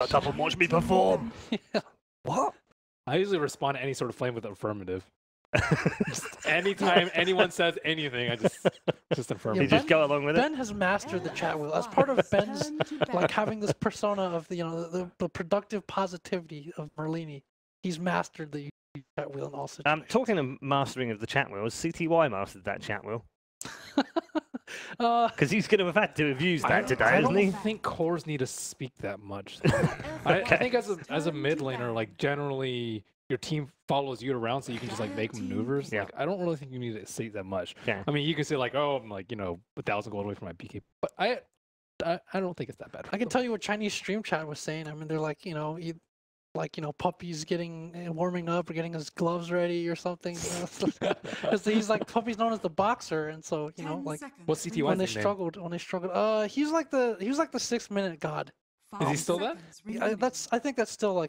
Shut up and watch me perform. Yeah. What? I usually respond to any sort of flame with affirmative. Just anytime anyone says anything, I just affirm. You it. just go along with it. Ben has mastered the chat wheel. As part of Ben's like having this persona of the productive positivity of Merlini, he's mastered the chat wheel in all situations. Talking of mastering of the chat wheel, has CTY mastered that chat wheel? Because he's going to have had to have used that today, I hasn't don't he? think cores need to speak that much. I think as a mid laner, like generally your team follows you around, so you can just like make maneuvers. Yeah. Like I don't really think you need to say that much. Yeah. I mean, you can say like, oh, I'm like 1,000 gold away from my PK, but I don't think it's that bad. I can tell you what Chinese stream chat was saying. I mean, they're like, Puppy's warming up or getting his gloves ready or something. Because he's like Puppy's known as the boxer, and so what's CTY's when they nickname? struggled, he was like the 6-minute god. Is he still that? Yeah, I think that's still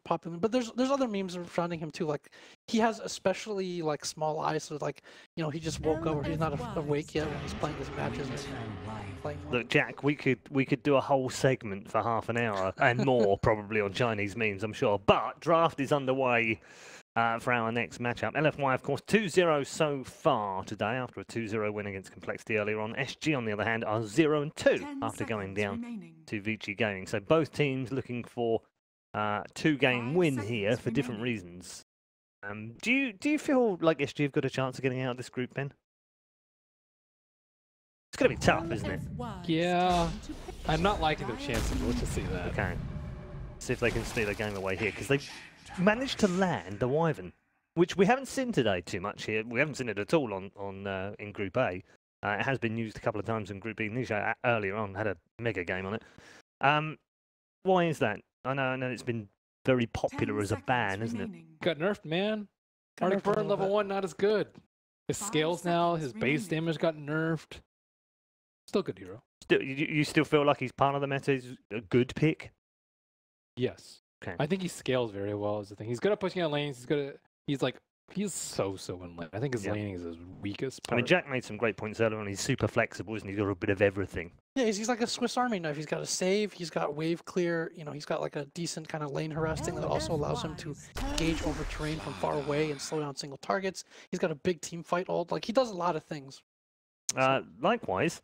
popular. But there's other memes surrounding him too. Like he has especially like small eyes, so like he just woke up or he's not awake yet when he's playing his matches. Look, Jack, we could do a whole segment for half an hour and more probably on Chinese memes, I'm sure. But draft is underway for our next matchup. LFY, of course, 2-0 so far today after a 2-0 win against Complexity earlier on. SG, on the other hand, are 0-2 after going down to Vici Gaming. So both teams looking for a 2-game win here for different reasons. Do you feel like SG have got a chance of getting out of this group, Ben? It's going to be tough, isn't it? Yeah, I'm not liking their chances. Let's just see that. Okay. See if they can steal a game away here, because they've managed to land the Wyvern, which we haven't seen today too much here. We haven't seen it at all in Group A. It has been used a couple of times in Group B. Nisha earlier on had a mega game on it. Why is that? I know it's been very popular as a ban, isn't it? Got nerfed, man. Arctic Burn level 1 not as good. His scales now, his base damage got nerfed. Still good hero. You still feel like he's part of the meta? He's a good pick? Yes. Okay. I think he scales very well is the thing. He's good at pushing out lanes. He's so in lane. I think his laning is his weakest part. I mean, Jack made some great points earlier on. He's super flexible, isn't he? He's got a bit of everything. Yeah, he's like a Swiss Army knife. He's got a save, he's got wave clear, he's got like a decent kind of lane harassing that also allows him to engage over terrain from far away and slow down single targets. He's got a big team fight ult. Like, he does a lot of things. Likewise,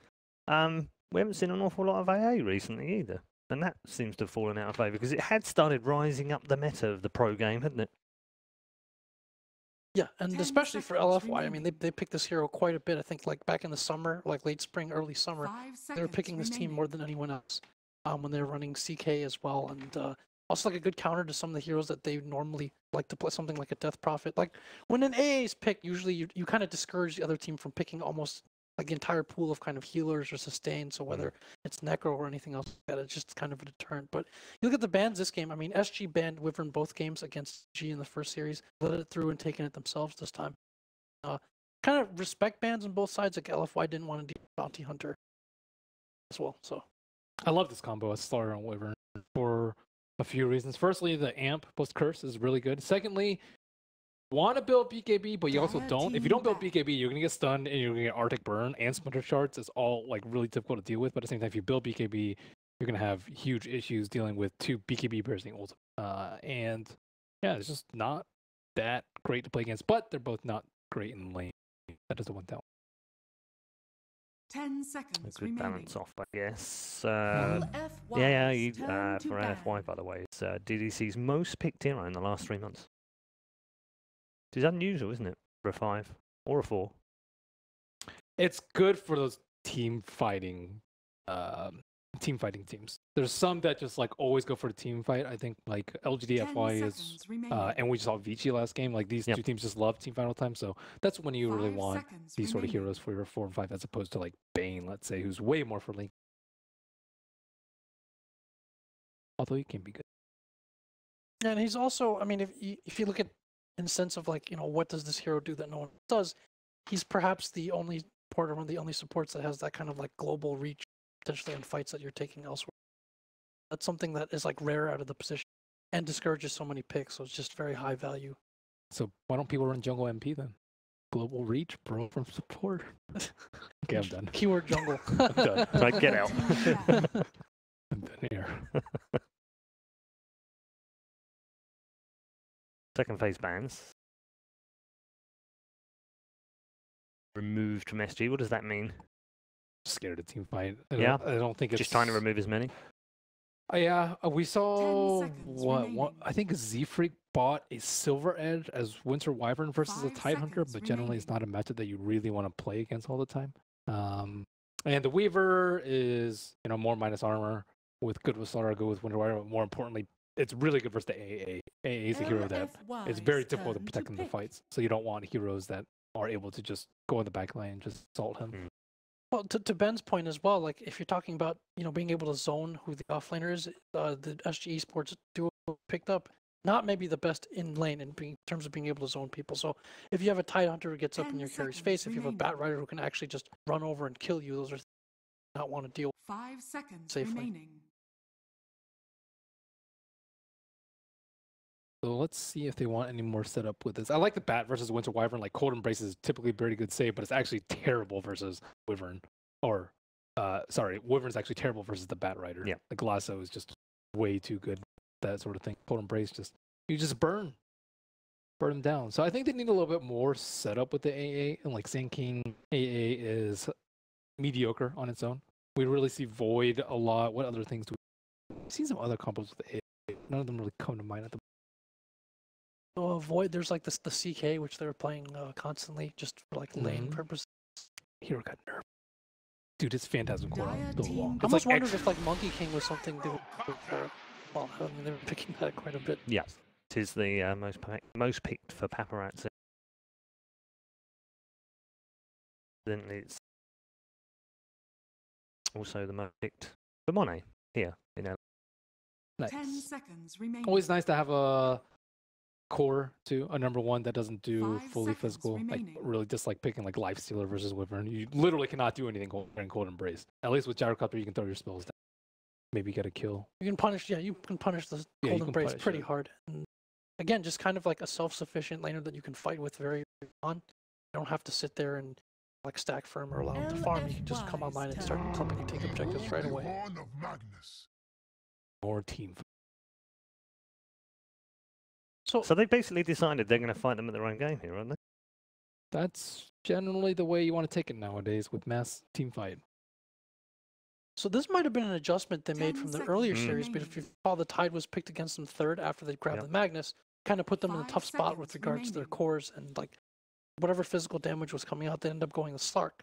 we haven't seen an awful lot of AA recently either. And that seems to have fallen out of favour because it had started rising up the meta of the pro game, hadn't it? Yeah, and especially for LFY, I mean, they picked this hero quite a bit. I think like back in the summer, like late spring, early summer, they were picking this team more than anyone else when they were running CK as well. And also like a good counter to some of the heroes that they normally like to play, something like a Death Prophet. Like when an AA is picked, usually you kind of discourage the other team from picking almost like the entire pool of kind of healers or sustain. So whether it's Necro or anything else like that, it's just kind of a deterrent. But you look at the bans this game. I mean, SG banned Wyvern both games against G in the first series, let it through and taken it themselves this time. Kind of respect bans on both sides. Like LFY didn't want to do Bounty Hunter as well. So I love this combo as Slayer on Wyvern for a few reasons. Firstly, the amp post curse is really good. Secondly, want to build BKB, but you also don't. If you don't build BKB, you're going to get stunned and you're going to get Arctic Burn and Splinter Shards. It's all like really difficult to deal with. But at the same time, if you build BKB, you're going to have huge issues dealing with 2 BKB bursting ult. And yeah, it's just not that great to play against. But they're both not great in lane. That is the one down. 10 seconds A good remaining. balance off, I guess. For LFY, by the way, it's DDC's most picked hero in the last 3 months. It's unusual, isn't it, for a 5 or a 4? It's good for those team fighting teams. There's some that just like always go for the team fight. I think like LGD.Forever is, and we saw Vici last game. Like these two teams just love team fight all the time. So that's when you really want these sort of heroes for your 4 and 5, as opposed to like Bane, let's say, who's way more for link. Although he can be good. And he's also, I mean, if you look at in the sense of like, what does this hero do that no one does? He's perhaps the only supporter, one of the only supports that has that kind of like global reach, potentially in fights that you're taking elsewhere. That's something that is like rare out of the position and discourages so many picks. So it's just very high value. So why don't people run jungle MP then? Global reach, bro, from support. Okay, I'm done. Keyword jungle. I'm done. Right, get out. I'm done here. Second phase bans. Removed from SG. What does that mean? Scared of team fight. Yeah. I don't think it's Just trying to remove as many. Yeah, we saw 10 seconds what remaining. I think Z-Freak bought a Silver Edge as Winter Wyvern versus a 5 Tide Hunter, seconds but generally it's remaining. not a matchup that you really want to play against all the time. And the Weaver is, more minus armor with good with Slaughter, good with Winter Wyvern. But more importantly, it's really good versus the AA. AA is a hero that it's very LFY's difficult to turn protect in the pick. fights, so you don't want heroes that are able to just go in the back lane and just assault him. Well, to Ben's point as well, like if you're talking about being able to zone who the offlaner is, the SG Esports duo picked up not maybe the best in lane in terms of being able to zone people. So if you have a Tide Hunter who gets up in 10 your carry's seconds face, if you have a remaining. Bat Rider who can actually just run over and kill you, those are things you not want to deal 5 seconds Safely. remaining. So let's see if they want any more setup with this. I like the Bat versus Winter Wyvern. Like Cold Embrace is typically very good save, but it's actually terrible versus Wyvern. Or, Wyvern's actually terrible versus the Bat Rider. Yeah. The Glasso is just way too good. That sort of thing. Cold Embrace you just burn them down. So I think they need a little bit more setup with the AA. And like Sand King AA is mediocre on its own. We really see Void a lot. What other things do we've seen some other combos with the AA? None of them really come to mind at the Void, there's like the CK, which they were playing constantly just for like lane purposes. hero got nerfed. Dude, it's Phantasm Core Dire so team long. I It's almost like wondered if like Monkey King was something they would well, I mean, they were picking that quite a bit. Yes. It is the most picked for Paparazzi. Then it's also the most picked for Monet here in LA. 10 10 seconds remaining. Always nice to have a core too, a number one that doesn't do 5 fully seconds physical. Like remaining. really just like picking like Lifestealer versus Wyvern. You literally cannot do anything in Cold Embrace. At least with Gyrocopter you can throw your spells down. Maybe get a kill. You can punish, you can punish the Yeah, you Cold can Embrace punish pretty it. hard. And again, just kind of like a self-sufficient laner that you can fight with very early on. You don't have to sit there and like stack firm or allow them to farm. You can just come online and start clipping and take objectives right away. More team. So they basically decided they're going to fight them at their own game here, aren't they? That's generally the way you want to take it nowadays with mass team fight. So this might have been an adjustment they 10 made from the seconds earlier Mm. series, but if you recall, the Tide was picked against them third after they grabbed Yep. the Magnus, kind of put them in a 5 tough spot with seconds regards to their remaining. cores and like whatever physical damage was coming out, they ended up going with Slark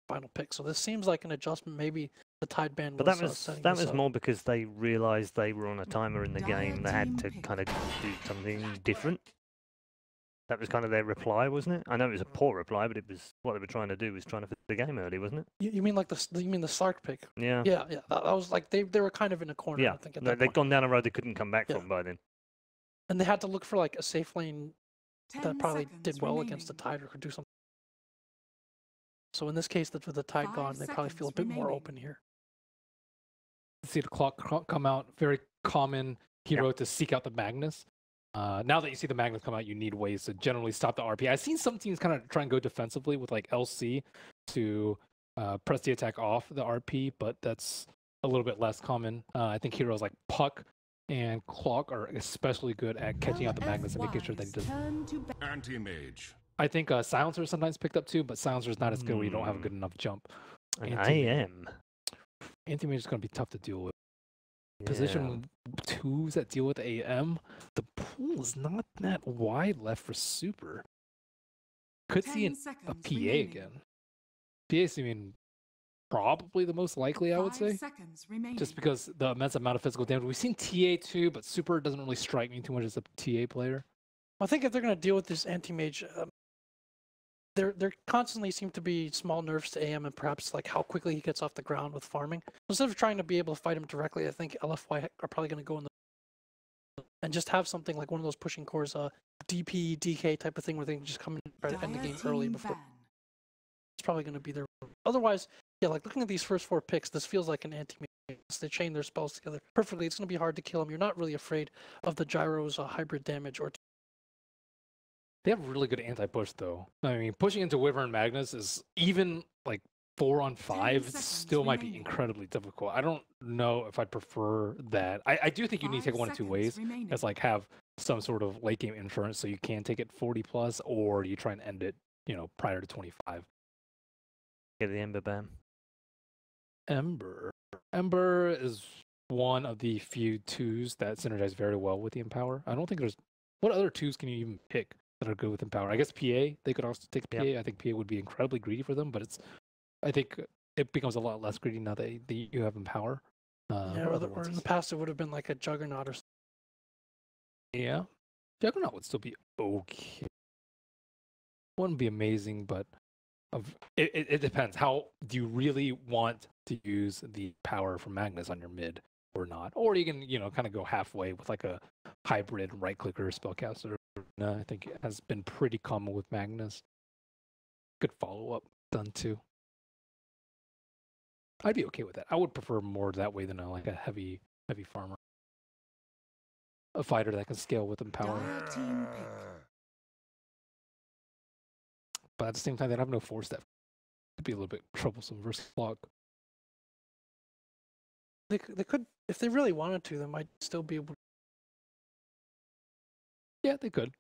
final pick. So this seems like an adjustment. Maybe the Tide ban But was that was setting that this was up. more because they realised they were on a timer in the game. They had to Team kind of do something different. That was kind of their reply, wasn't it? I know it was a poor reply, but it was what they were trying to do was trying to fix the game early, wasn't it? You mean like you mean the Slark pick? Yeah. Yeah. That was like they were kind of in a corner. Yeah. I think at No, that they'd point. gone down a road they couldn't come back Yeah. from by then. And they had to look for like a safe lane 10 that probably seconds did well against the remaining. Tide or could do something. So in this case, with the Tide 5 gone, they probably feel a bit seconds more remaining. open here. See the clock come out. Very common hero to seek out the Magnus. Now that you see the Magnus come out, you need ways to generally stop the RP. I've seen some teams kind of try and go defensively with like LC to press the attack off the RP, but that's a little bit less common. I think heroes like Puck and Clock are especially good at catching out the Magnus and making sure that he doesn't. Anti-mage. I think Silencer is sometimes picked up too, but Silencer is not as good when you don't have a good enough jump. An Anti-mage. AM. Anti-mage is going to be tough to deal with. Yeah. Position 2s that deal with AM, the pool is not that wide left for super. Could see 10 a seconds PA remaining. again. PA seeming probably the most likely, I would 5 say. seconds remaining. Just because the immense amount of physical damage. We've seen TA too, but super doesn't really strike me too much as a TA player. I think if they're going to deal with this anti-mage, there constantly seem to be small nerfs to AM and perhaps like how quickly he gets off the ground with farming. Instead of trying to be able to fight him directly, I think LFY are probably going to go in the and just have something like one of those pushing cores, DP, DK type of thing where they can just come in and try to end the Dire game early team before. ban. It's probably going to be their. Otherwise, yeah, like looking at these first 4 picks, this feels like an anti-mage. They chain their spells together perfectly. It's going to be hard to kill him. You're not really afraid of the Gyro's hybrid damage or. They have really good anti-push though. I mean, pushing into Wyvern Magnus is even like 4-on-5 it seconds still might be remaining. incredibly difficult. I don't know if I'd prefer that. I do think you need to take it one of two ways. It's like have some sort of late game inference so you can take it 40+, or you try and end it, prior to 25. Get the Ember ban. Ember is one of the few 2s that synergize very well with the Empower. I don't think there's... What other 2s can you even pick that are good with Empower? I guess PA, they could also take PA. Yep. I think PA would be incredibly greedy for them, but I think it becomes a lot less greedy now that you have Empower. Or in the past, it would have been like a Juggernaut or something. Yeah. Juggernaut would still be okay. Wouldn't be amazing, but it depends. How do you really want to use the power from Magnus on your mid or not? Or you can, kind of go halfway with like a hybrid right-clicker spellcaster. I think it has been pretty common with Magnus. Good follow-up done too. I'd be okay with that. I would prefer more that way than like a heavy farmer. A fighter that can scale with Empower. But at the same time, they have no force that could be a little bit troublesome versus Flock. They could, if they really wanted to, they might still be able to. Yeah, they could.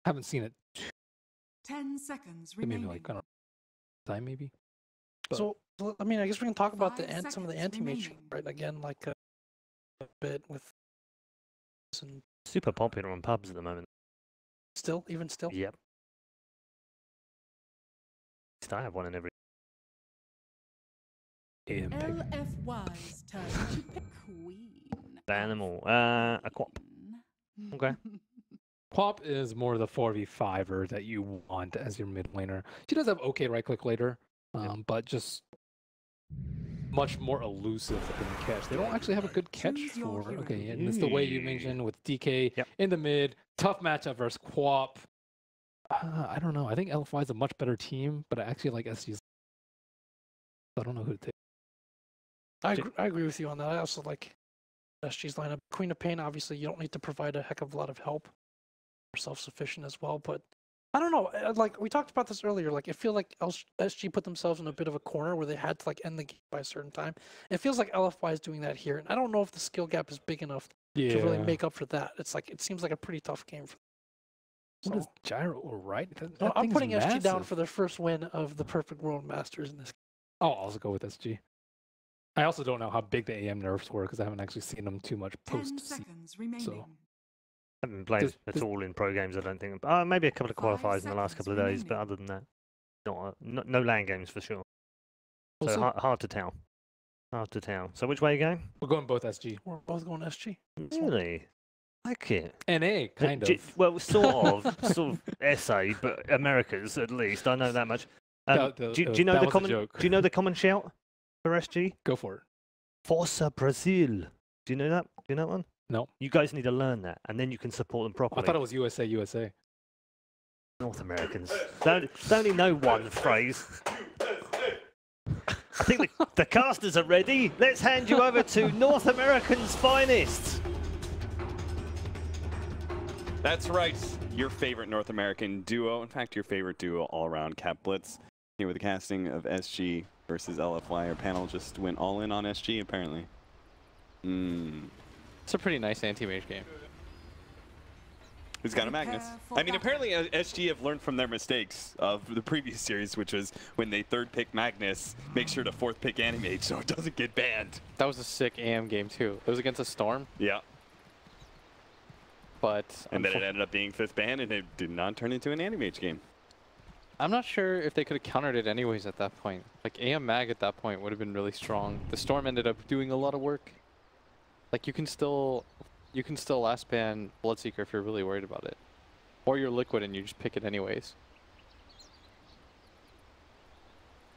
Haven't seen it. 10 seconds remaining. Maybe like, I don't know, time maybe. But So, I mean, I guess we can talk about 5 some of the seconds anti-mage, remaining. right? Again, like a bit with and Super popular on pubs at the moment. even still. Yep. I have one in every. AM pick. LFY's turn to pick queen. Ban them all. A quap. Okay. Quap is more the 4v5er that you want as your mid laner. She does have okay right click later, but just much more elusive than catch. They don't actually have a good catch for. Okay, and it's the way you mentioned with DK in the mid. Tough matchup versus Quap. I don't know. I think LFY is a much better team, but I actually like SG's. I don't know who to take. I agree with you on that. I also like SG's lineup. Queen of Pain, obviously, you don't need to provide a heck of a lot of help. You're self-sufficient as well, but I don't know. Like we talked about this earlier. Like I feel like SG put themselves in a bit of a corner where they had to like end the game by a certain time. It feels like LFY is doing that here, and I don't know if the skill gap is big enough to really make up for that. It's like it seems like a pretty tough game for them. What is Gyro right? No, I'm putting SG down for their first win of the Perfect World Masters in this game. Oh, I'll also go with SG. I also don't know how big the AM nerfs were because I haven't actually seen them too much post. 10 seconds remaining. So I haven't played at all in pro games, I don't think. Maybe a couple of qualifiers in the last couple of days, but other than that, no LAN games for sure. So hard to tell. Hard to tell. So which way are you going? We're going both SG. We're both going SG. Really? Like it. NA, kind of. Well, sort of SA, but Americas at least. I know that much. Do you know the common? Do you know the common shout for SG? Go for it. Força Brazil. Do you know that? Do you know that one? No. You guys need to learn that, and then you can support them properly. I thought it was USA. North Americans don't only know one phrase. I think the casters are ready. Let's hand you over to North Americans' finest. That's right, your favorite North American duo. In fact, your favorite duo all around, Cap Blitz. Here with the casting of SG versus LFY. Our panel just went all in on SG, apparently. It's a pretty nice anti-mage game. Who's got a Magnus? I mean, apparently SG have learned from their mistakes of the previous series, which was when they third pick Magnus, make sure to fourth pick Animage so it doesn't get banned. That was a sick AM game too. It was against a Storm. Yeah. But and then it ended up being fifth ban, and it did not turn into an Animage game. I'm not sure if they could have countered it anyways at that point. Like AM Mag at that point would have been really strong. The Storm ended up doing a lot of work. Like you can still last ban Bloodseeker if you're really worried about it. Or you're Liquid and you just pick it anyways.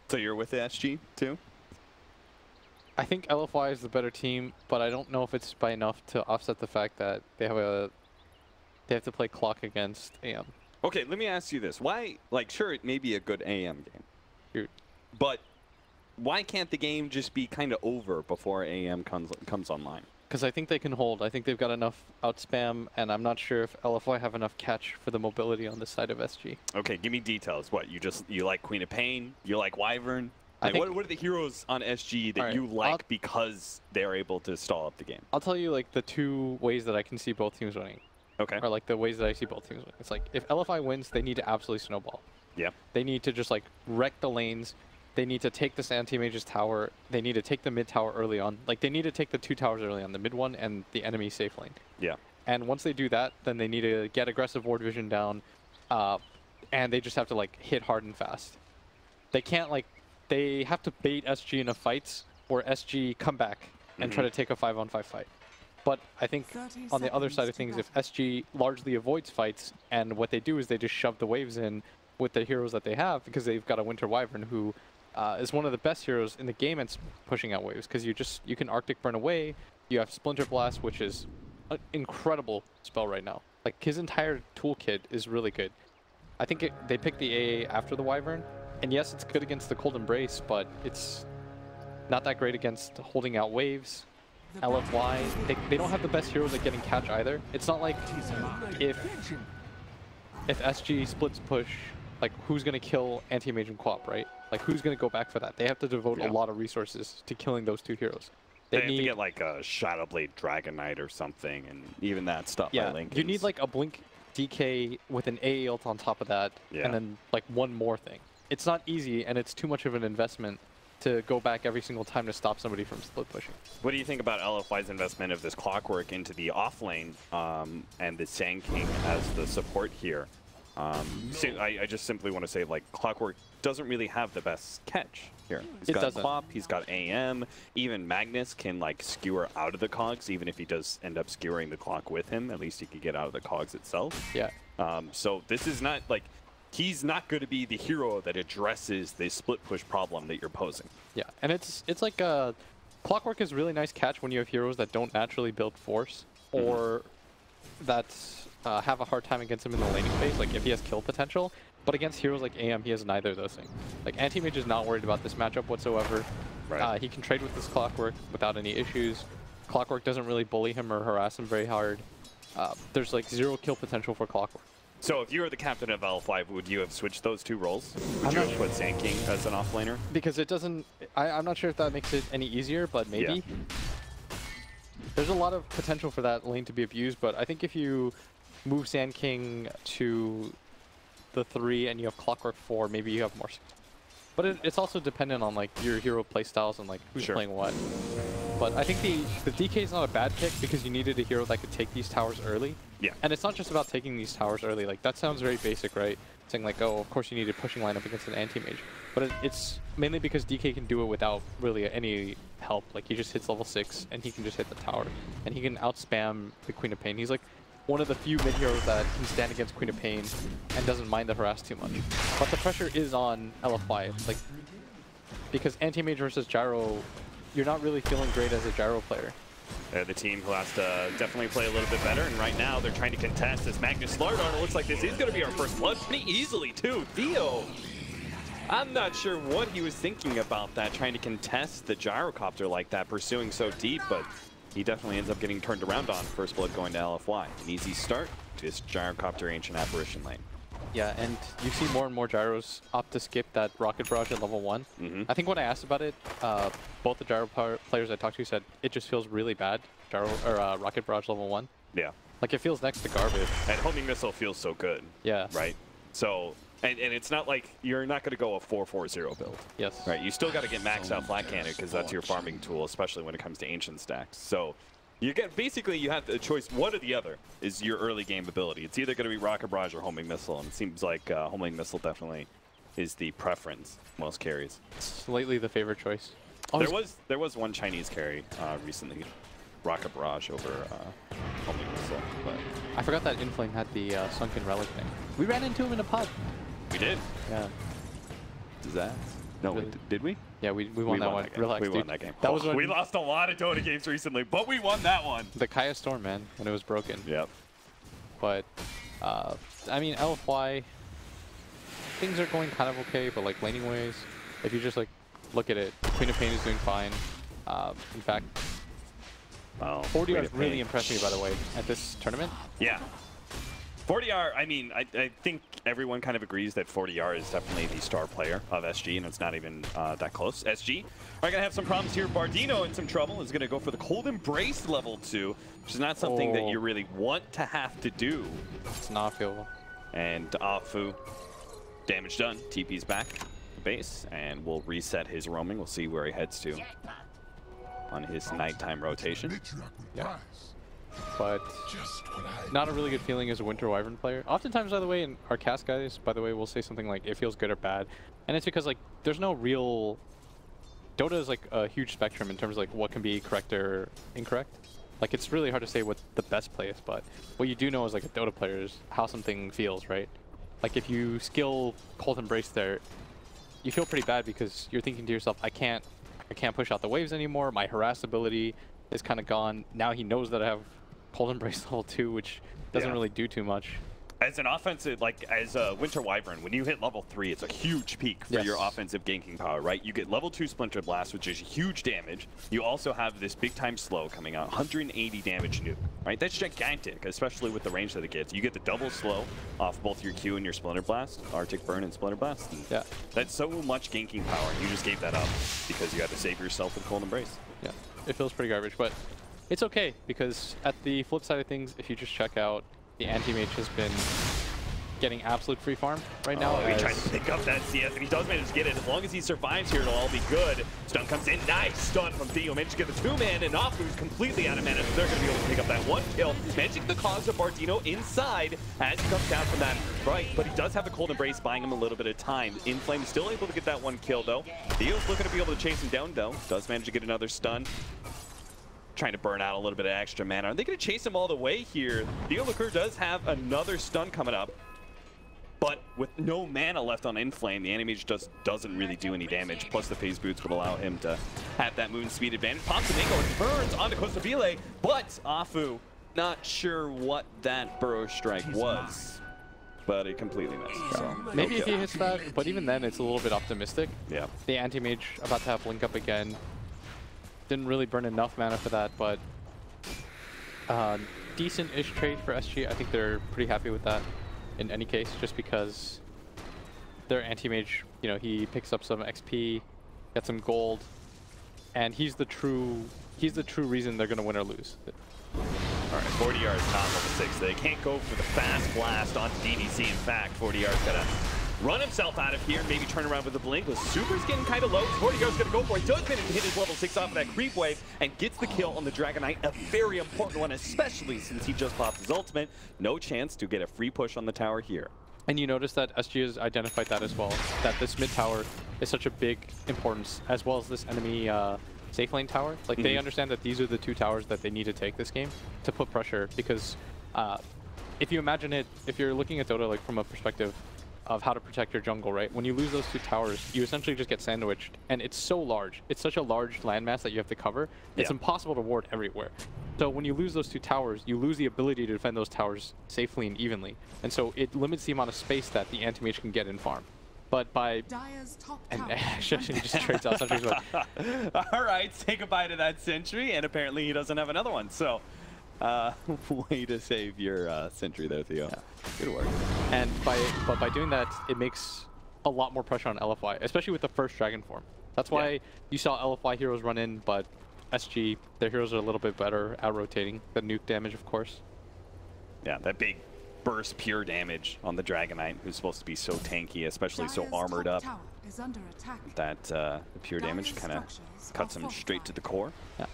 So you're with the SG too? I think LFY is the better team, but I don't know if it's by enough to offset the fact that they have to play clock against AM. Okay, let me ask you this. Why, like, sure, it may be a good AM game, but why can't the game just be kind of over before AM comes online? Because I think they can hold. I think they've got enough outspam, and I'm not sure if LFY have enough catch for the mobility on the side of SG. Okay, give me details. What, you like Queen of Pain? You like Wyvern? Like, what are the heroes on SG that you like because they're able to stall up the game? I'll tell you like the 2 ways that I can see both teams winning. Okay. Or like the ways that I see both teams winning. It's like if LFI wins, they need to absolutely snowball. Yeah. They need to just like wreck the lanes. They need to take this anti-mage's tower. They need to take the mid tower early on. Like they need to take the 2 towers early on, the mid one and the enemy safe lane. Yeah. And once they do that, then they need to get aggressive ward vision down, and they just have to like hit hard and fast. They can't like, they have to bait SG into fights where SG come back and try to take a 5-on-5 fight. But I think on the other side of things, if SG largely avoids fights, and what they do is they just shove the waves in with the heroes that they have, because they've got a Winter Wyvern who is one of the best heroes in the game at pushing out waves, because you can Arctic Burn away. You have Splinter Blast, which is an incredible spell right now. Like his entire toolkit is really good. I think they picked the AA after the Wyvern, and yes, it's good against the Cold Embrace, but it's not that great against holding out waves. LFY, they don't have the best heroes at getting catch either. It's not like if SG splits push, like who's gonna kill anti-mage and Quap, right? Like who's gonna go back for that? They have to devote a lot of resources to killing those 2 heroes. They need to get like a Shadowblade Dragon Knight or something, and even that stuff. Yeah, you need like a Blink DK with an AA ult on top of that, and then like one more thing. It's not easy, and it's too much of an investment to go back every single time to stop somebody from split pushing. What do you think about LFY's investment of this Clockwork into the off lane and the Sand King as the support here? I just simply want to say, like, Clockwork doesn't really have the best catch here. He's got Quap, he's got AM, even Magnus can, like, skewer out of the cogs, even if he does end up skewering the clock with him. At least he can get out of the cogs itself. Yeah. So this is not, like, he's not going to be the hero that addresses the split push problem that you're posing. Yeah, and it's like Clockwork is really nice catch when you have heroes that don't naturally build force, or that have a hard time against him in the laning phase, like if he has kill potential. But against heroes like AM, he has neither of those things. Like Anti-Mage is not worried about this matchup whatsoever. Right. He can trade with this Clockwork without any issues. Clockwork doesn't really bully him or harass him very hard. There's like 0 kill potential for Clockwork. So if you were the captain of LFY, would you have switched those 2 roles? Would you have put Sand King as an offlaner? Because it doesn't... I'm not sure if that makes it any easier, but maybe. Yeah. There's a lot of potential for that lane to be abused, but I think if you move Sand King to the 3 and you have Clockwork 4, maybe you have more. But it's also dependent on like your hero playstyles and like who's playing what. But I think the DK is not a bad pick because you needed a hero that could take these towers early. Yeah. And it's not just about taking these towers early. Like that sounds very basic, right? Saying like, oh, of course you need a pushing lineup against an anti-mage. But it's mainly because DK can do it without really any help. Like he just hits level 6 and he can just hit the tower. And he can outspam the Queen of Pain. He's like one of the few mid heroes that can stand against Queen of Pain and doesn't mind the harass too much. But the pressure is on LFY. It's like, because anti-mage versus gyro, you're not really feeling great as a gyro player. They're the team who has to definitely play a little bit better, and right now they're trying to contest this Magnus Slardar. It looks like this is going to be our first blood pretty easily too. Theo, I'm not sure what he was thinking about that, trying to contest the gyrocopter like that, pursuing so deep, but he definitely ends up getting turned around on. First blood going to LFY. An easy start to this gyrocopter Ancient Apparition lane. Yeah, and you see more and more gyros opt to skip that Rocket Barrage at level 1. I think when I asked about it, both the gyro players I talked to said it just feels really bad, Rocket Barrage level 1. Yeah. Like it feels next to garbage. And Homing Missile feels so good. Yeah. Right? So, and it's not like you're not going to go a 4-4-0 build. Yes. Right? You still got to get maxed out Flat Cannon because that's your farming tool, especially when it comes to Ancient stacks. So, you get basically you have the choice. One or the other is your early game ability. It's either going to be Rocket Barrage or Homing Missile, and it seems like Homing Missile definitely is the preference most carries. Slightly the favorite choice. Oh, there was one Chinese carry recently, Rocket Barrage over Homing Missile. But I forgot that Inflame had the Sunken Relic thing. We ran into him in a pod. We did. Yeah. Disaster. No, really? Did we? Yeah, we won that one. Relax, we won that game. That was we lost a lot of Dota games recently, but we won that one. The Kaya Storm, man, when it was broken. Yep. But, I mean, LFY, things are going kind of okay, but like laning ways, if you just like look at it, Queen of Pain is doing fine. In fact, 40 really impressed me, by the way, at this tournament. Yeah. 40R, I mean, I think everyone kind of agrees that 40R is definitely the star player of SG, and it's not even that close. SG are going to have some problems here. Bardino in some trouble is going to go for the Cold Embrace level 2, which is not something that you really want to have to do. It's not feelable. And Afu, damage done. TP's back to base, and we'll reset his roaming. We'll see where he heads to on his nighttime rotation. Yeah. But not a really good feeling as a Winter Wyvern player. Oftentimes, by the way, in our cast guys, by the way, we'll say something like, it feels good or bad. And it's because, like, there's no real... Dota is, like, a huge spectrum in terms of, like, what can be correct or incorrect. Like, it's really hard to say what the best play is, but what you do know as, like, a Dota player is how something feels, right? Like, if you skill Cold Embrace there, you feel pretty bad because you're thinking to yourself, I can't push out the waves anymore. My harass ability is kind of gone. Now he knows that I have Cold Embrace level 2, which doesn't really do too much. As an offensive, like as a Winter Wyvern, when you hit level 3, it's a huge peak for your offensive ganking power, right? You get level 2 Splinter Blast, which is huge damage. You also have this big time slow coming out, 180 damage nuke, right? That's gigantic, especially with the range that it gets. You get the double slow off both your Q and your Splinter Blast, Arctic Burn and Splinter Blast. And that's so much ganking power, and you just gave that up because you had to save yourself with Cold Embrace. Yeah, it feels pretty garbage, but it's okay because at the flip side of things, if you just check out, the anti-mage has been getting absolute free farm right now. He tries to pick up that CS, and he does manage to get it. As long as he survives here, it'll all be good. Stun comes in. Nice stun from Theo. Managed to get the 2-man, and Afu's completely out of mana, so they're going to be able to pick up that 1 kill. Managing the cause of Bardino inside as he comes down from that right, but he does have the Cold Embrace buying him a little bit of time. Inflame still able to get that 1 kill, though. Theo's looking to be able to chase him down, though. Does manage to get another stun. Trying to burn out a little bit of extra mana. Are they going to chase him all the way here? Theo Liqueur does have another stun coming up, but with no mana left on Inflame, the Anti-Mage just doesn't really do any damage. Plus the Phase Boots would allow him to have that moon speed advantage. Pops the Mango and turns onto Costabile, but Afu, not sure what that Burrow Strike was, but it completely missed. So maybe if he hits that, but even then it's a little bit optimistic. Yeah. The Anti-Mage about to have Link Up again. Didn't really burn enough mana for that, but decent-ish trade for SG. I think they're pretty happy with that in any case, just because their anti-mage, you know, he picks up some XP, gets some gold, and he's the true reason they're gonna win or lose. All right, 40R is not level 6. They can't go for the fast blast onto DDC. In fact, 40R's gonna run himself out of here, maybe turn around with the blink. The Super's getting kind of low. 40R's gonna go for it. Does manage to hit his level 6 off of that creep wave and gets the kill on the Dragon Knight. A very important one, especially since he just popped his ultimate. No chance to get a free push on the tower here. And you notice that SG has identified that as well, that this mid tower is such a big importance, as well as this enemy safe lane tower. Like, they understand that these are the 2 towers that they need to take this game to put pressure, because if you imagine it, if you're looking at Dota like from a perspective of how to protect your jungle, right? When you lose those 2 towers, you essentially just get sandwiched, and it's so large. It's such a large landmass that you have to cover. It's impossible to ward everywhere. So when you lose those 2 towers, you lose the ability to defend those towers safely and evenly. And so it limits the amount of space that the anti-mage can get in farm. But by... And actually just trades out sentries. All right, say goodbye to that sentry, and apparently he doesn't have another one. So, way to save your sentry there, Theo. Yeah. Good work. And by doing that, it makes a lot more pressure on LFY, especially with the first Dragon form. That's why you saw LFY heroes run in, but SG, their heroes are a little bit better at rotating. The nuke damage, of course. Yeah, that big burst pure damage on the Dragon Knight, who's supposed to be so tanky, especially so armored up. That the pure damage kind of cuts him straight to the core. Yeah.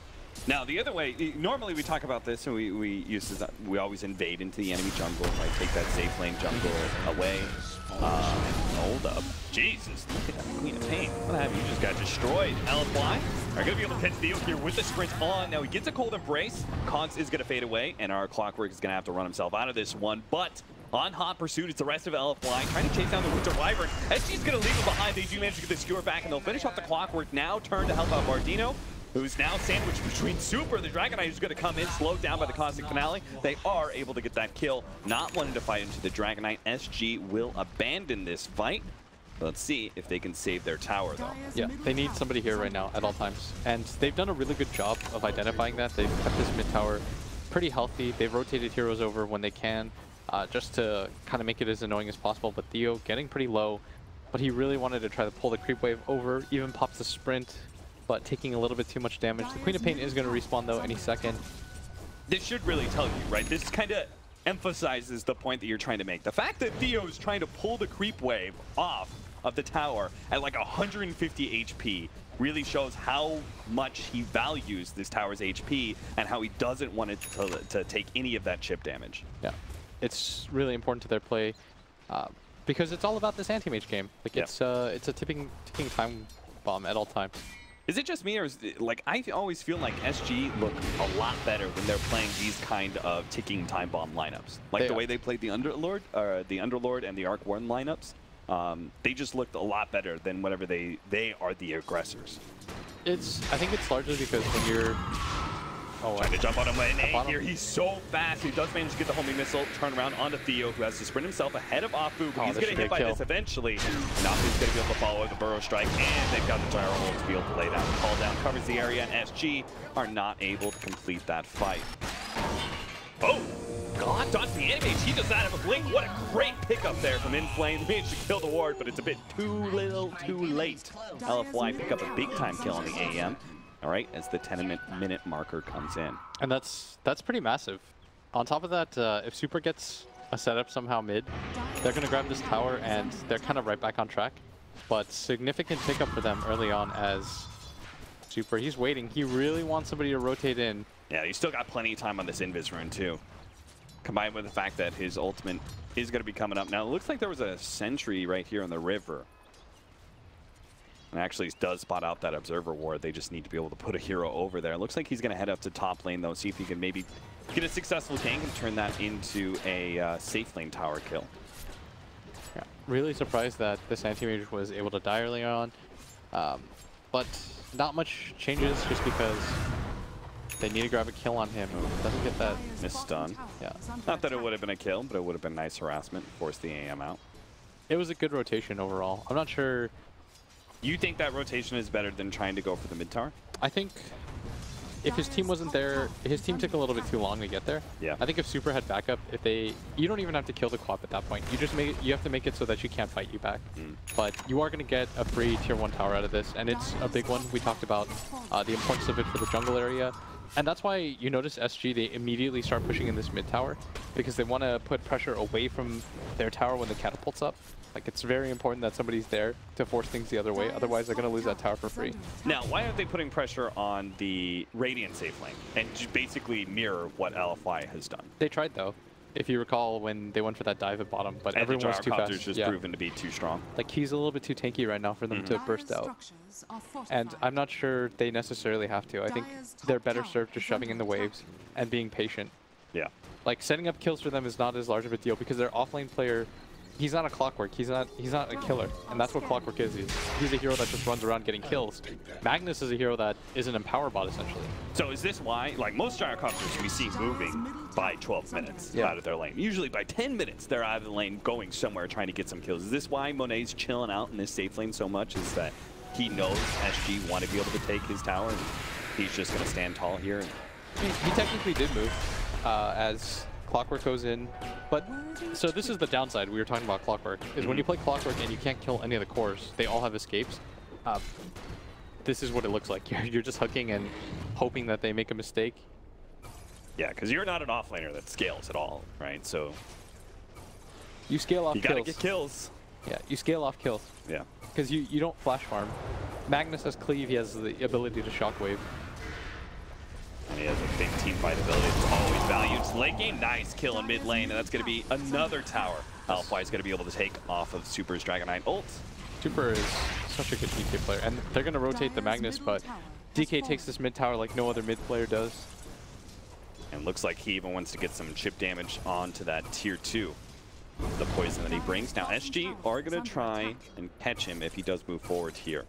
Now, the other way, normally we talk about this, and we always invade into the enemy jungle, right? Take that safe lane jungle away. Hold up. Jesus, look at that Queen of Pain. What have you just got destroyed? LFY are going to be able to catch Theo here with the sprint on. Now he gets a Cold Embrace. Cogs is going to fade away, and our Clockwork is going to have to run himself out of this one. But on hot pursuit, it's the rest of LFY trying to chase down the Winter Wyvern. SG's going to leave him behind. They do manage to get the skewer back, and they'll finish off the Clockwork now. Turn to help out Bardino, who's now sandwiched between Super, the Dragon Knight, who's going to come in, slowed down by the Cosmic Finale. They are able to get that kill, not wanting to fight into the Dragon Knight. SG will abandon this fight. Let's see if they can save their tower, though. Yeah, they need somebody here right now at all times. And they've done a really good job of identifying that. They've kept this mid tower pretty healthy. They've rotated heroes over when they can. just to kind of make it as annoying as possible. But Theo getting pretty low, but he really wanted to try to pull the creep wave over, even pops the sprint, but taking a little bit too much damage. The Queen of Pain is going to respawn though any second. This should really tell you, right? This kind of emphasizes the point that you're trying to make. The fact that Theo is trying to pull the creep wave off of the tower at like 150 HP really shows how much he values this tower's HP and how he doesn't want it to take any of that chip damage. Yeah, it's really important to their play because it's all about this anti-mage game. Like it's a ticking time bomb at all times. Is it just me, or is it, like, I always feel like SG look a lot better when they're playing these kind of ticking time bomb lineups, like the way they played the Underlord and the Arc Warden lineups. They just looked a lot better than whenever they are the aggressors. I think it's largely because when you're trying to jump on him in A here, he's so fast. He does manage to get the homing missile, turn around onto Theo, who has to sprint himself ahead of Afu, but he's getting hit by this eventually. Nafu's going to be able to follow the Burrow Strike, and they've got the Gyro Ult to be able to lay down. Call down covers the area, and SG are not able to complete that fight. Oh! God, dodge the Animage. He does not have a blink. What a great pickup there from Inflame. He managed to kill the ward, but it's a bit too little, too late. LFY pick up a big-time kill on the AM. All right, as the 10-minute marker comes in. And that's pretty massive. On top of that, if Super gets a setup somehow mid, they're going to grab this tower, and they're kind of right back on track. But significant pickup for them early on as Super, he's waiting. He really wants somebody to rotate in. Yeah, he's still got plenty of time on this Invis rune, too. Combined with the fact that his ultimate is going to be coming up. Now, it looks like there was a sentry right here on the river. And actually does spot out that observer ward. They just need to be able to put a hero over there. It looks like he's going to head up to top lane, though, see if he can maybe get a successful gank and turn that into a safe lane tower kill. Yeah, really surprised that this anti-mage was able to die early on. But not much changes just because they need to grab a kill on him. Doesn't get that misstun. Yeah. Not that it would have been a kill, but it would have been nice harassment. Force the AM out. It was a good rotation overall. I'm not sure. You think that rotation is better than trying to go for the mid tower? I think if his team wasn't there, his team took a little bit too long to get there. Yeah. I think if Super had backup, you don't even have to kill the Quap at that point. You just you have to make it so that she can't fight you back. But you are going to get a free tier 1 tower out of this, and it's a big one. We talked about the importance of it for the jungle area. And that's why you notice SG, they immediately start pushing in this mid tower because they want to put pressure away from their tower when the catapult's up. Like, it's very important that somebody's there to force things the other way. Otherwise, they're going to lose that tower for free. Now, why aren't they putting pressure on the Radiant safe lane and just basically mirror what LFY has done? They tried, though. If you recall when they went for that dive at bottom, but everyone was too fast. Just proven to be too strong. Like, he's a little bit too tanky right now for them to burst out. And I'm not sure they necessarily have to. I think they're better served just shoving in the waves and being patient. Yeah. Like, setting up kills for them is not as large of a deal because their offlane player, he's not a Clockwork. He's not a killer, and that's what Clockwork is. He's a hero that just runs around getting kills. Magnus is a hero that is an empower bot, essentially. So is this why, like, most gyrocopters we see moving by 12 minutes out of their lane? Usually by 10 minutes, they're out of the lane going somewhere trying to get some kills. Is this why Monet's chilling out in this safe lane so much, is that he knows SG want to be able to take his tower, and he's just going to stand tall here? He technically did move as Clockwork goes in, but so this is the downside we were talking about Clockwork, is when you play Clockwork and you can't kill any of the cores, they all have escapes. This is what it looks like. You're just hooking and hoping that they make a mistake. Yeah, because you're not an offlaner that scales at all, right? So you scale off kills. You gotta get kills. Yeah, you scale off kills. Yeah. Because you don't flash farm. Magnus has cleave, he has the ability to shockwave. And he has a big team fight ability that's always valued. Late game, nice kill in mid lane, and that's going to be another tower LFY is going to be able to take off of Super's Dragonite ult. Super is such a good DK player, and they're going to rotate the Magnus, but DK takes this mid tower like no other mid player does. And looks like he even wants to get some chip damage onto that tier 2. The poison that he brings. Now SG are going to try and catch him if he does move forward here.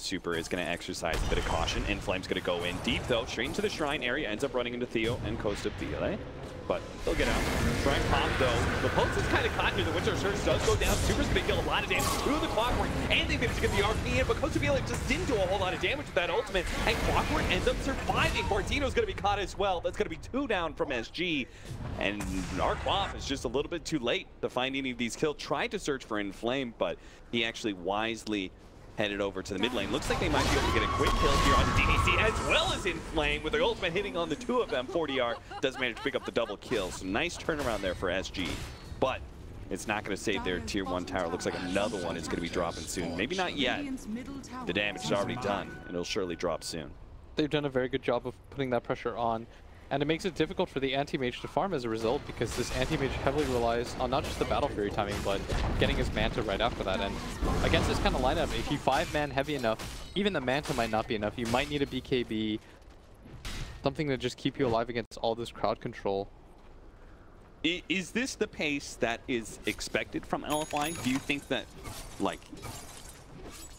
Super is going to exercise a bit of caution, and Flame's going to go in deep, though, straight into the Shrine area, ends up running into Theo and Costa Vile. But they'll get out. Shrine pop, though. The pulse is kind of caught here. The Winter Surge does go down. Super's going to deal a lot of damage to the Clockwork, and they managed to get the RP in, but Costa Vile just didn't do a whole lot of damage with that ultimate, and Clockwork ends up surviving. Martino's going to be caught as well. That's going to be 2 down from SG, and our Quaff is just a little bit too late to find any of these kills. Tried to search for Inflame, but he actually wisely headed over to the mid lane. Looks like they might be able to get a quick kill here on the DDC as well as Inflame with the ultimate hitting on the 2 of them. 40R does manage to pick up the double kill. So nice turnaround there for SG, but it's not going to save their tier 1 tower. Looks like another one is going to be dropping soon. Maybe not yet. The damage is already done, and it'll surely drop soon. They've done a very good job of putting that pressure on. And it makes it difficult for the anti-mage to farm as a result, because this anti-mage heavily relies on not just the Battle Fury timing, but getting his Manta right after that. And against this kind of lineup, if you 5-man heavy enough, even the Manta might not be enough. You might need a BKB, something to just keep you alive against all this crowd control. Is this the pace that is expected from LFY? Do you think that, like,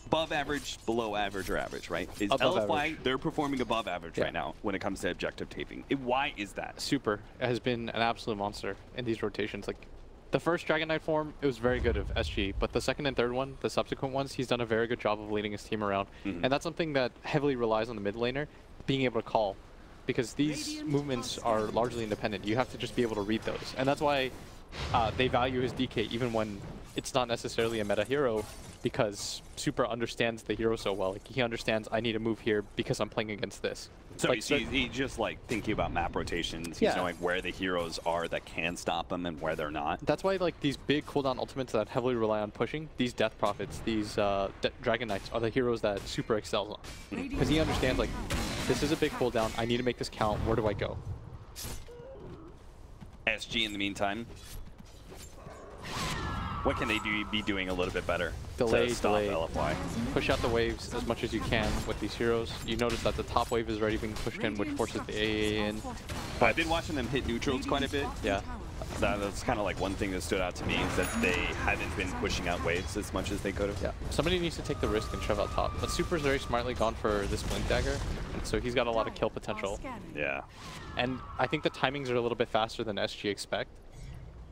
above average, below average, or average, right? Is above LFY, average. They're performing above average right now when it comes to objective taping. Why is that? Super has been an absolute monster in these rotations. Like, the first Dragon Knight form, it was very good of SG, but the second and third one, the subsequent ones, he's done a very good job of leading his team around. And that's something that heavily relies on the mid laner being able to call, because these movements are largely independent. You have to just be able to read those. And that's why they value his DK even when it's not necessarily a meta hero, because Super understands the hero so well. Like, he understands, I need to move here because I'm playing against this. So like, he's just like thinking about map rotations. He's knowing where the heroes are that can stop them and where they're not. That's why, like, these big cooldown ultimates that heavily rely on pushing, these Death Prophets, these Dragon Knights are the heroes that Super excels on. Because he understands, like, this is a big cooldown, I need to make this count, where do I go? SG in the meantime, what can they be doing a little bit better to stop LFY? Push out the waves as much as you can with these heroes. You notice that the top wave is already being pushed in, which forces the AA in. I've been watching them hit neutrals quite a bit. Yeah. That's kind of like one thing that stood out to me, is that they haven't been pushing out waves as much as they could have. Yeah. Somebody needs to take the risk and shove out top. But Super's very smartly gone for this Blink Dagger, and so he's got a lot of kill potential. Yeah. And I think the timings are a little bit faster than SG expect.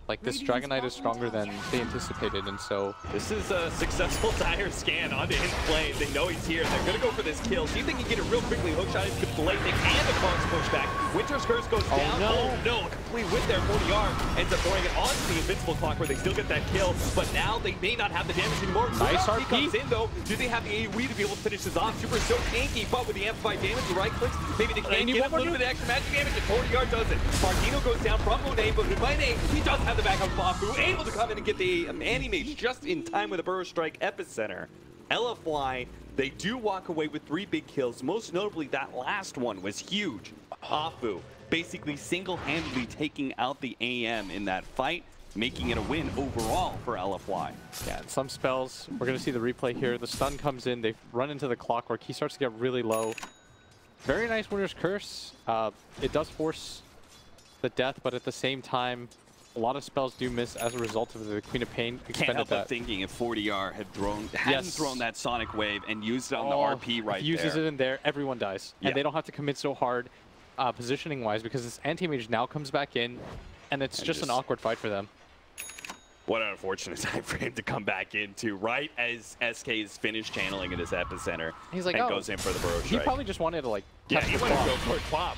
Like, this Dragon Knight is stronger than they anticipated, and so... This is a successful dire scan onto Inflame. They know he's here. They're going to go for this kill. See if they can get it real quickly. Hookshot into Lightning and the Kar's pushback. Winter's Curse goes down. Oh, no. A complete whip there. 40R ends up throwing it onto the Invincible Clockwork. They still get that kill, but now they may not have the damage anymore. Nice RP RP. comes in, though. Do they have the AoE to be able to finish this off? Super so tanky, but with the amplified damage, the right clicks, maybe they can get a little bit of extra magic damage, and 40R does it. Martino goes down from Monet, but with Monet, he does have the backup of Bafu, able to come in and get the Anti-Mage just in time with a Burrow Strike Epicenter. LFY, they do walk away with 3 big kills. Most notably, that last one was huge. Afu basically single-handedly taking out the AM in that fight, making it a win overall for LFY. Yeah, and some spells, we're going to see the replay here. The stun comes in, they run into the Clockwork. He starts to get really low. Very nice Winter's Curse. It does force the death, but at the same time, a lot of spells do miss as a result of the Queen of Pain expended. Can't help but thinking if 40R hadn't thrown that Sonic Wave and used it on the RP right there. Uses it in there, everyone dies. Yeah. And they don't have to commit so hard positioning-wise, because this Anti-Mage now comes back in, and it's just an awkward fight for them. What an unfortunate time for him to come back into right as SK is finished channeling in his Epicenter. He's like, and goes in for the Burrow Strike. He probably just wanted to, like, yeah, he wanted to go for a Plop.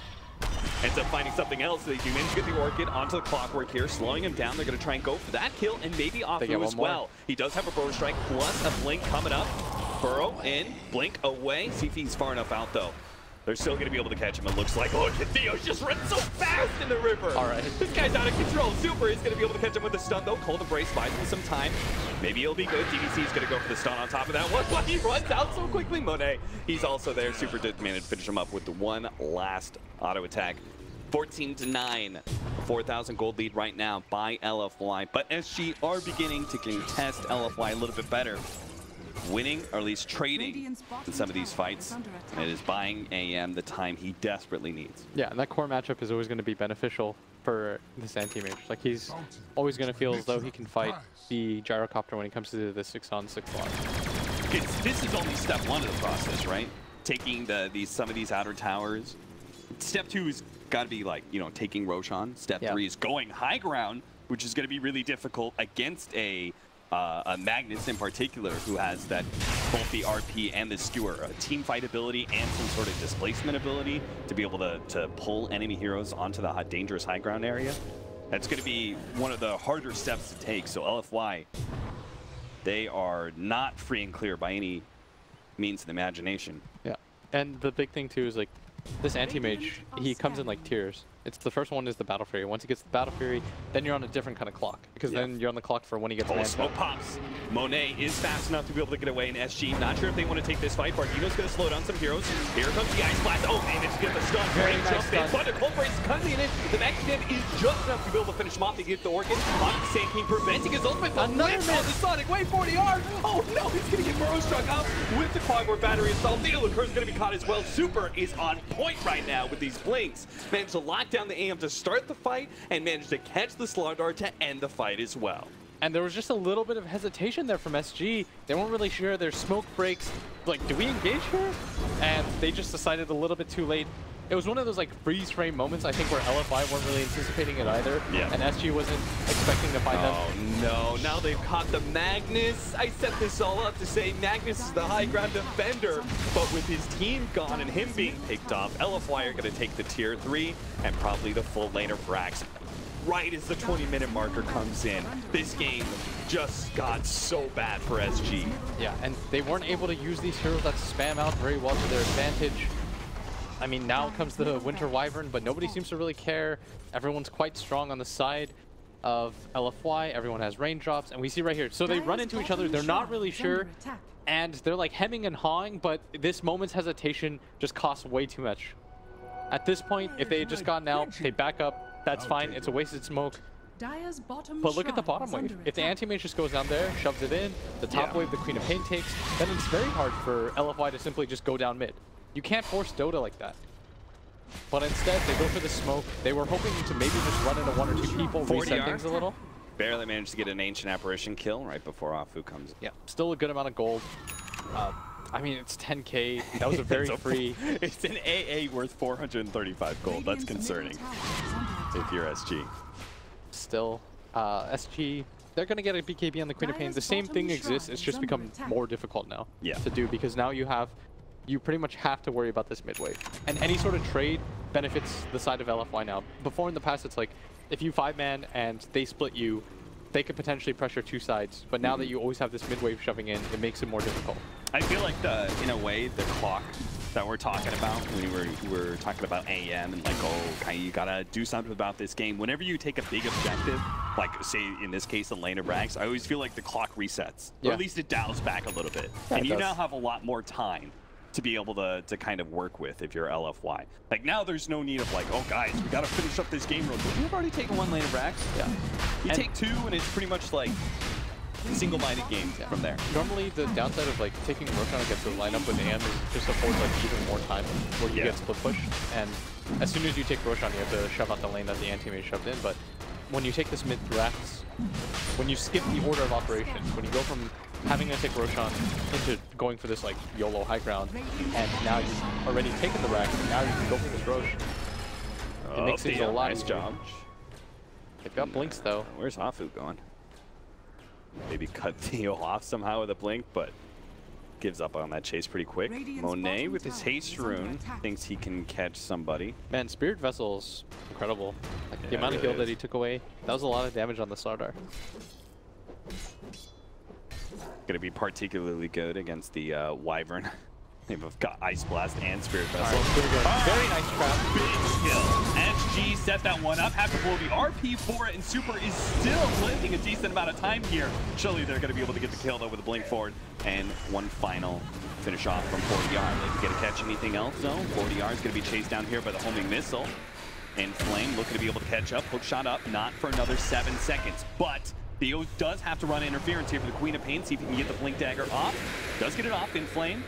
Ends up finding something else. They do manage to get the Orchid onto the Clockwork here, slowing him down. They're going to try and go for that kill, and maybe Afu as well. He does have a Burrow Strike plus a Blink coming up. Burrow in, Blink away. See if he's far enough out, though. They're still going to be able to catch him. It looks like, look, Theo's just run so fast in the river. All right. This guy's out of control. Super is going to be able to catch him with the stun, though. Cold Embrace buys him some time. Maybe it'll be good. DDC is going to go for the stun on top of that one, but he runs out so quickly. Monet, he's also there. Super did manage to finish him up with the one last auto attack. 14-9. 4,000 gold lead right now by LFY, but SG are beginning to contest LFY a little bit better. Winning, or at least trading in some of these fights. And it is buying AM the time he desperately needs. Yeah, and that core matchup is always going to be beneficial for this anti-mage. Like, he's always going to feel as though he can fight the gyrocopter when he comes to the 6-on-6 line. this is only step 1 of the process, right? Taking some of these outer towers. Step 2 is got to be like, you know, taking Roshan. Step 3 is going high ground, which is going to be really difficult against a Magnus in particular, who has that both the RP and the skewer, a team fight ability and some sort of displacement ability to be able to pull enemy heroes onto the dangerous high ground area. That's going to be one of the harder steps to take. So LFY, they are not free and clear by any means of the imagination. Yeah, and the big thing too is like this anti-mage, he comes in like tiers. It's the first one is the Battle Fury. Once he gets the Battle Fury, then you're on a different kind of clock. Because then you're on the clock for when he gets smoke pops. Monet is fast enough to be able to get away in SG. Not sure if they want to take this fight. Bardino's going to slow down some heroes. Here comes the Ice Blast. Oh, and it's going to stun. Very Great nice jump in. stun. But the Cold Break is coming in. The Mexican is just enough to be able to finish him off to get the Orchid. On the Sand King preventing his ultimate. Another on the Sonic. Wait, 40R. Oh, no, he's going to get Burrow struck up with the Quagmire battery installed. The Illicorn is going to be caught as well. Super is on point right now with these blinks. Managed to lock down the AM to start the fight and managed to catch the Slaughter to end the fight as well. And there was just a little bit of hesitation there from SG. They weren't really sure. Their smoke breaks. Like, do we engage here? And they just decided a little bit too late. It was one of those like freeze frame moments, I think, where LFI weren't really anticipating it either. Yeah. And SG wasn't expecting to find them. Oh no, now they've caught the Magnus. I set this all up to say Magnus is the high ground defender, but with his team gone and him being picked off, LFY are going to take the tier 3 and probably the full laner Frax. Right as the 20-minute marker comes in, this game just got so bad for SG. Yeah, and they weren't able to use these heroes that spam out very well to their advantage. I mean, now comes the Winter Wyvern, but nobody seems to really care. Everyone's quite strong on the side of LFY. Everyone has raindrops, and we see right here. So they run into each other. They're not really sure, and they're like hemming and hawing, but this moment's hesitation just costs way too much. At this point, if they had just gotten out, they back up. That's fine. It's a wasted smoke. But look at the bottom wave. If the anti-mage just goes down there, shoves it in, the top wave the Queen of Pain takes, then it's very hard for LFY to simply just go down mid. You can't force Dota like that. But instead, they go for the smoke. They were hoping to maybe just run into 1 or 2 people, reset things a little. Barely managed to get an Ancient Apparition kill right before Afu comes in. Yeah, still a good amount of gold. I mean, it's 10K. That was a very free. It's an AA worth 435 gold. That's concerning if you're SG. Still, SG, they're going to get a BKB on the Queen of Pain. The same thing exists. It's just become more difficult now to do because now you pretty much have to worry about this mid wave. And any sort of trade benefits the side of LFY now. Before in the past, it's like, if you 5-man and they split you, they could potentially pressure 2 sides. But now that you always have this mid wave shoving in, it makes it more difficult. I feel like, in a way, the clock that we're talking about, when we're talking about AM and like, oh, okay, you gotta do something about this game. Whenever you take a big objective, like say in this case, the lane of Rags, I always feel like the clock resets. Or at least it dials back a little bit. And you now have a lot more time to be able to kind of work with if you're LFY. Like now there's no need of like, oh guys, we gotta finish up this game real quick. We've already taken 1 lane of Rax. Yeah. You take 2 and it's pretty much like single-minded game from there. Normally the downside of like taking Roshan against the lineup with AM is just affords like even more time where you get split push. And as soon as you take Roshan, you have to shove out the lane that the anti-mage shoved in. But when you take this mid Rax, when you skip the order of operations, when you go from having to take Roshan into going for this like YOLO high ground, and now you've already taken the Rax, and now you can go for this Rosh. It makes things a lot easier. Job. They've got blinks though. Where's Afu going? Maybe cut Theo off somehow with a blink, but gives up on that chase pretty quick. Monet with his haste rune thinks he can catch somebody. Man, Spirit Vessel's incredible. Like, the amount of heal that he took away, that was a lot of damage on the Sardar. Gonna be particularly good against the Wyvern. They've got Ice Blast and Spirit Vessel. Very nice trap. Big kill. SG set that one up. Have to blow the RP for it, and Super is still living a decent amount of time here. Surely they're going to be able to get the kill though with a blink forward. And one final finish off from 40R. They get to catch anything else though. 40R is going to be chased down here by the homing missile. And Flame looking to be able to catch up. Hook shot up, not for another 7 seconds. But Theo does have to run interference here for the Queen of Pain. See if he can get the blink dagger off. Does get it off in Flame.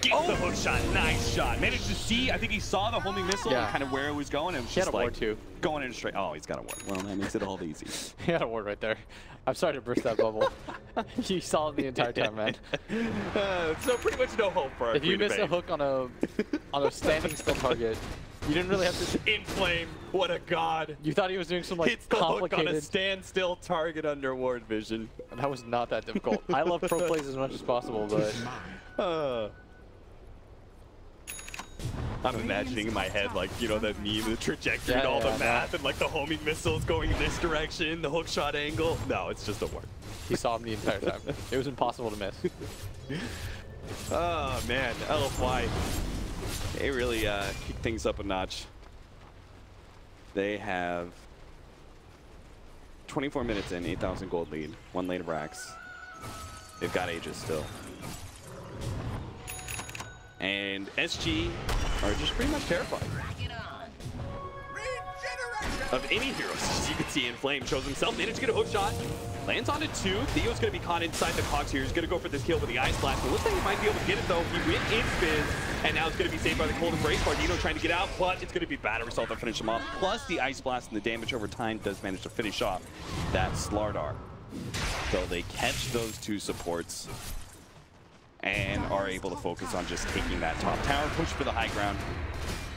Gets the hook shot. Nice shot. Managed to see, I think he saw the homing missile and kind of where it was going. And was He had just a ward like too. Going in straight. Oh, he's got a ward. Well, that makes it all easy. He had a ward right there. I'm sorry to burst that bubble. You saw it the entire time, man. So pretty much no hope for our If you Queen of miss a Fame. hook on a standing still target, you didn't really have to. Inflame, what a god. You thought he was doing some like Hits the hook on a complicated. standstill target under ward vision. That was not that difficult. I love pro plays as much as possible, but I'm imagining in my head, like, you know, that meme, the trajectory Yeah, and all yeah, the math, and like the homing missiles going in this direction, the hook shot angle. No, it's just a ward. he saw him the entire time. It was impossible to miss. Oh man, LFY, they really kick things up a notch. They have 24 minutes in, 8,000 gold lead, 1 lane of racks. They've got ages still. And SG are just pretty much terrified of any heroes. As you can see, Inflame shows himself, managed to get a hook shot. Lands on it too. Theo's going to be caught inside the Cox here. He's going to go for this kill with the Ice Blast. It looks like he might be able to get it though. He went in spin, and now it's going to be saved by the Cold Embrace. Bardino trying to get out, but it's going to be Battery Assault to finish him off. Plus the Ice Blast and the damage over time does manage to finish off that Slardar. So they catch those two supports and are able to focus on just taking that top tower, push for the high ground.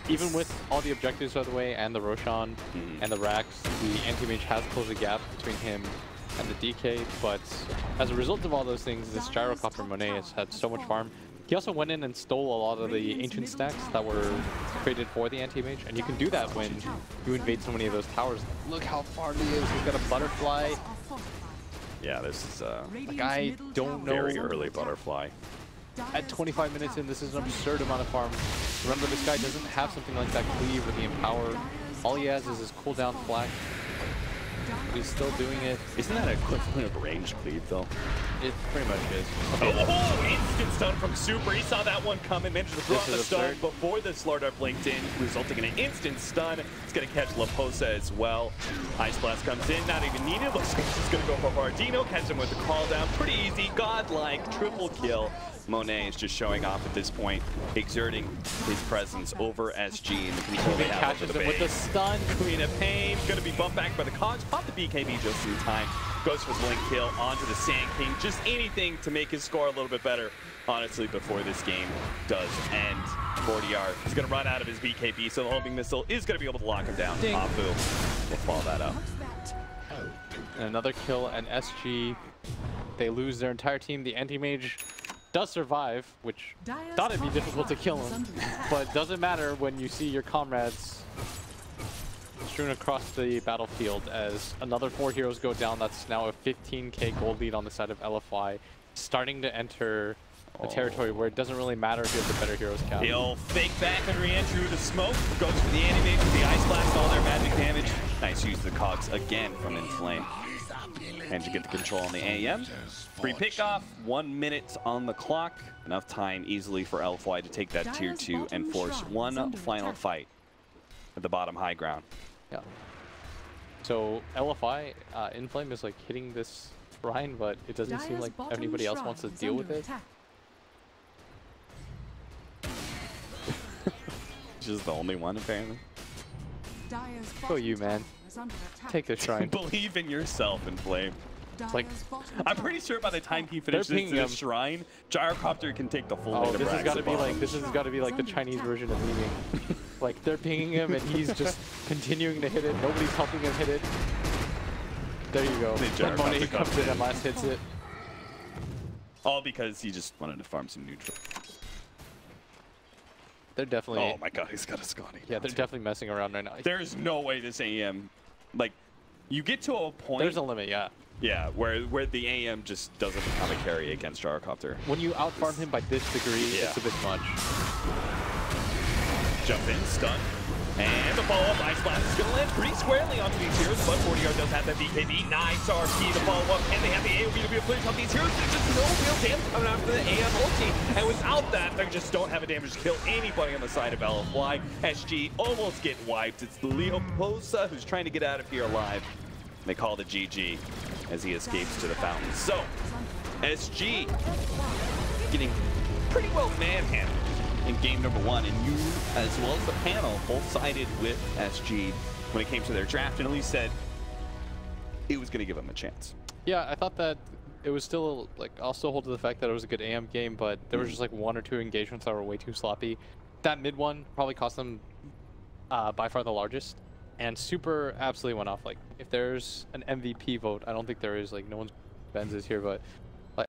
Even with all the objectives out of the way and the Roshan and the racks, the anti-mage has closed the gap between him and the DK, but as a result of all those things, this Gyrocopter Monet has had so much farm. He also went in and stole a lot of the ancient stacks that were created for the anti-mage, and you can do that when you invade so many of those towers. Look how far he is. He's got a butterfly. Yeah, this is Like, I don't know. very early butterfly. At 25 minutes in, this is an absurd amount of farm. Remember, this guy doesn't have something like that cleave or the empower. All he has is his cooldown flash. But he's still doing it. Isn't that equivalent of range cleave though? It pretty much is. Oh, instant stun from Super. He saw that one coming, managed to throw out the stun absurd. before the Slardar blinked in, resulting in an instant stun. It's going to catch Laposa as well. Ice Blast comes in, not even needed. Looks like he's going to go for Bardino, catch him with the call down. Pretty easy, godlike, triple kill. Monet is just showing off at this point, exerting his presence over SG and the control they have over Catches the him with the base. stun. Queen of Pain, going to be bumped back by the Cogs, pop the BKB just in time. Goes for the link kill onto the Sand King. Just anything to make his score a little bit better, honestly, before this game does end. 40R is going to run out of his BKB, so the homing missile is going to be able to lock him down. Ding. Afu will follow that up. And another kill, and SG, they lose their entire team. The anti-mage does survive, which thought it'd be difficult to kill him, but doesn't matter when you see your comrades strewn across the battlefield as another 4 heroes go down. That's now a 15k gold lead on the side of LFY, starting to enter a territory where it doesn't really matter if you have the better heroes cap. He'll fake back and re-enter the smoke, goes for the anime with the Ice Blast, all their magic damage. Nice use of the Cogs again from Inflame. And you get the control on the AM. Free pickoff, 1 minute on the clock. Enough time easily for LFY to take that tier 2 and force one final fight at the bottom high ground. Yeah. So LFI, Inflame is like hitting this Rhine, but it doesn't seem like anybody else wants to deal with it. Just the only one, apparently. Go you, man. Take the shrine. Believe in yourself, Inflame. Like, I'm pretty sure by the time he finishes pinging this him. shrine, Gyrocopter can take the full oh, weight of this has racks got to be above like him. this has got to be like the Chinese version of memeing. Like they're pinging him and he's just continuing to hit it. Nobody's helping him hit it. There you go. And Monet comes in and last hits it. All because he just wanted to farm some neutral. They're definitely. Oh my god, he's got a Scotty. Yeah, they're definitely messing around right now. There's no way this AM, like, you get to a point. There's a limit, yeah. Yeah, where the AM just doesn't become a carry against Gyrocopter. When you outfarm him by this degree, it's a bit much. Jump in, stun, and the follow-up Ice Blast is going to land pretty squarely onto these heroes, but 40R does have that BKB. Nice RP to follow up, and they have the AoE to be able to finish off these heroes. There's just no real damage coming after the AM ulti, and without that, they just don't have a damage to kill anybody on the side of LFY. SG almost get wiped. It's the Leoposa who's trying to get out of here alive. They call it GG as he escapes to the fountain. So, SG getting pretty well manhandled in game number 1, and you, as well as the panel, both sided with SG when it came to their draft, and at least said it was going to give them a chance. Yeah, I thought that it was still, like, I'll still hold to the fact that it was a good AM game, but there was just like 1 or 2 engagements that were way too sloppy. That mid one probably cost them by far the largest, and Super absolutely went off. Like, if there's an MVP vote, I don't think there is, like, no one's Benz is here, but